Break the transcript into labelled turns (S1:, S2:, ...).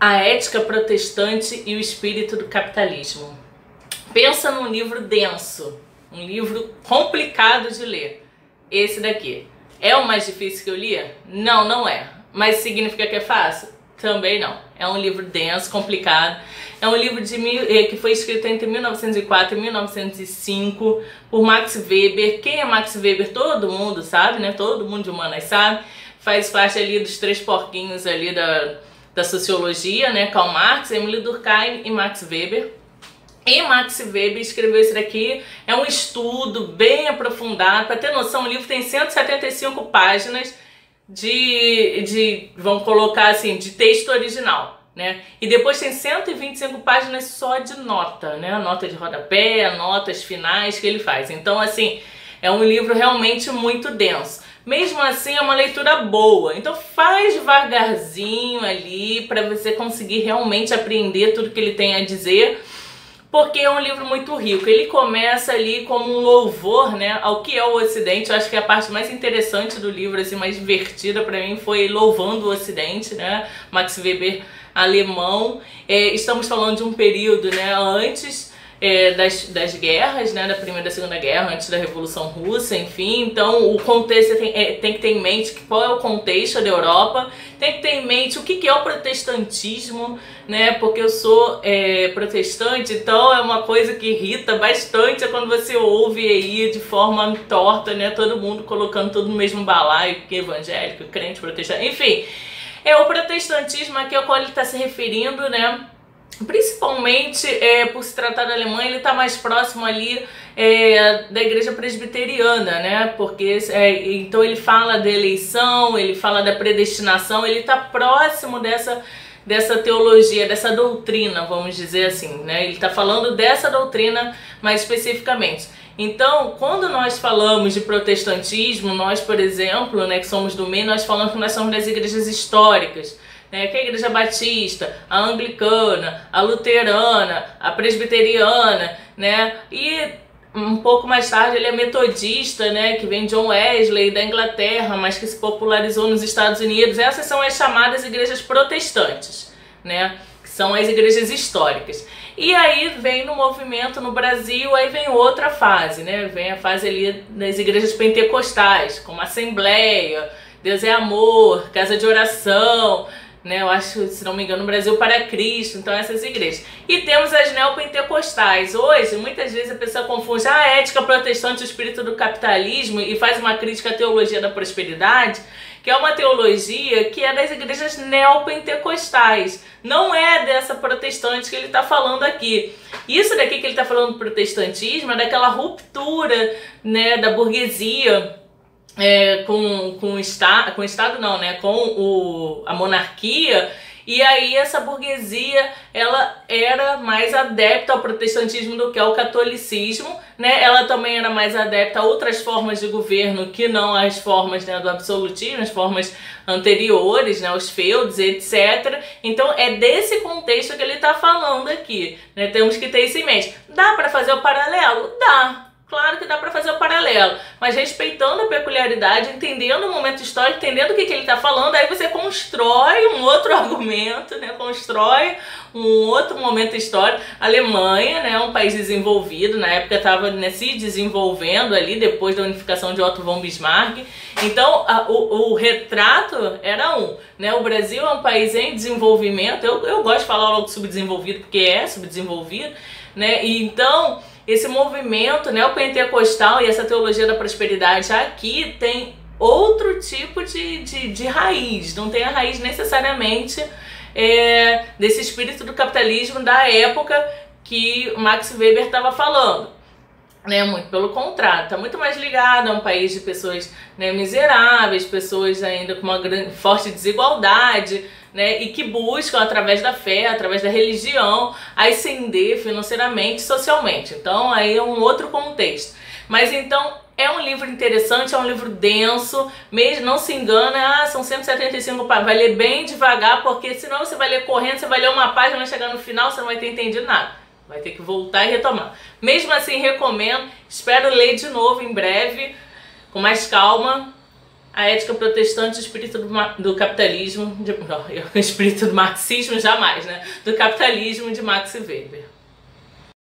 S1: A Ética Protestante e o Espírito do Capitalismo. Pensa num livro denso, um livro complicado de ler. Esse daqui. É o mais difícil que eu li? Não, não é. Mas significa que é fácil? Também não. É um livro denso, complicado. É um livro que foi escrito entre 1904 e 1905 por Max Weber. Quem é Max Weber? Todo mundo sabe, né? Todo mundo de humanas sabe. Faz parte ali dos três porquinhos ali da sociologia, né? Karl Marx, Emile Durkheim e Max Weber. E Max Weber escreveu isso daqui, é um estudo bem aprofundado. Para ter noção, o livro tem 175 páginas vamos colocar assim, de texto original, né? E depois tem 125 páginas só de nota, né? Nota de rodapé, notas finais que ele faz. Então, assim, é um livro realmente muito denso. Mesmo assim, é uma leitura boa. Então faz devagarzinho ali para você conseguir realmente aprender tudo que ele tem a dizer, porque é um livro muito rico. Ele começa ali como um louvor, né, ao que é o Ocidente. Eu acho que a parte mais interessante do livro, assim, mais divertida para mim, foi louvando o Ocidente, né? Max Weber, alemão. Estamos falando de um período, né, antes das guerras, né, da Primeira e da Segunda Guerra, antes da Revolução Russa, enfim. Então o contexto tem que ter em mente qual é o contexto da Europa, tem que ter em mente o que é o protestantismo, né, porque eu sou protestante, então é uma coisa que irrita bastante quando você ouve aí de forma torta, né, todo mundo colocando tudo no mesmo balaio, que evangélico, crente, protestante, enfim. É o protestantismo aqui ao qual ele está se referindo, né? Principalmente por se tratar da Alemanha, ele está mais próximo ali da igreja presbiteriana, né? Porque então ele fala da eleição, ele fala da predestinação, ele está próximo dessa teologia, dessa doutrina, vamos dizer assim, né? Ele está falando dessa doutrina mais especificamente. Então, quando nós falamos de protestantismo, nós, por exemplo, né, que somos do meio, nós falamos que nós somos das igrejas históricas, né, que é a igreja batista, a anglicana, a luterana, a presbiteriana, né, e um pouco mais tarde ele é metodista, né, que vem John Wesley da Inglaterra, mas que se popularizou nos Estados Unidos. Essas são as chamadas igrejas protestantes, né, que são as igrejas históricas. E aí vem no movimento no Brasil, aí vem outra fase, né, vem a fase ali das igrejas pentecostais, como Assembleia, Deus é Amor, Casa de Oração, né, eu acho, se não me engano, no Brasil para Cristo, então essas igrejas. E temos as neopentecostais. Hoje, muitas vezes a pessoa confunde a ética protestante e o espírito do capitalismo e faz uma crítica à teologia da prosperidade, que é uma teologia que é das igrejas neopentecostais. Não é dessa protestante que ele está falando aqui. Isso daqui que ele está falando do protestantismo é daquela ruptura, né, da burguesia, com o Estado não, né, com a monarquia, e aí essa burguesia, ela era mais adepta ao protestantismo do que ao catolicismo, né, ela também era mais adepta a outras formas de governo que não as formas, né, do absolutismo, as formas anteriores, né, os feudos, etc. Então é desse contexto que ele está falando aqui, né, temos que ter isso em mente. Dá para fazer o paralelo? Dá. Claro que dá para fazer o paralelo, mas respeitando a peculiaridade, entendendo o momento histórico, entendendo o que ele está falando, aí você constrói um outro argumento, né? Constrói um outro momento histórico. A Alemanha, né, um país desenvolvido, na época estava, né, se desenvolvendo ali, depois da unificação de Otto von Bismarck. Então o retrato era né? O Brasil é um país em desenvolvimento, eu gosto de falar logo subdesenvolvido, porque é subdesenvolvido, né? E então esse movimento neopentecostal e essa teologia da prosperidade aqui tem outro tipo de raiz, não tem a raiz necessariamente desse espírito do capitalismo da época que Max Weber estava falando, né? Muito pelo contrário, está muito mais ligado a um país de pessoas, né, miseráveis, pessoas ainda com uma forte desigualdade, né, e que buscam através da fé, através da religião, ascender financeiramente, socialmente. Então aí é um outro contexto. Mas então é um livro interessante, é um livro denso, mesmo não se engana, são 175 páginas, vai ler bem devagar, porque senão você vai ler correndo, você vai ler uma página, vai chegar no final, você não vai ter entendido nada. Vai ter que voltar e retomar. Mesmo assim, recomendo, espero ler de novo em breve, com mais calma, A Ética Protestante, o Espírito do Capitalismo, o Espírito do Marxismo jamais, né? Do Capitalismo, de Max Weber.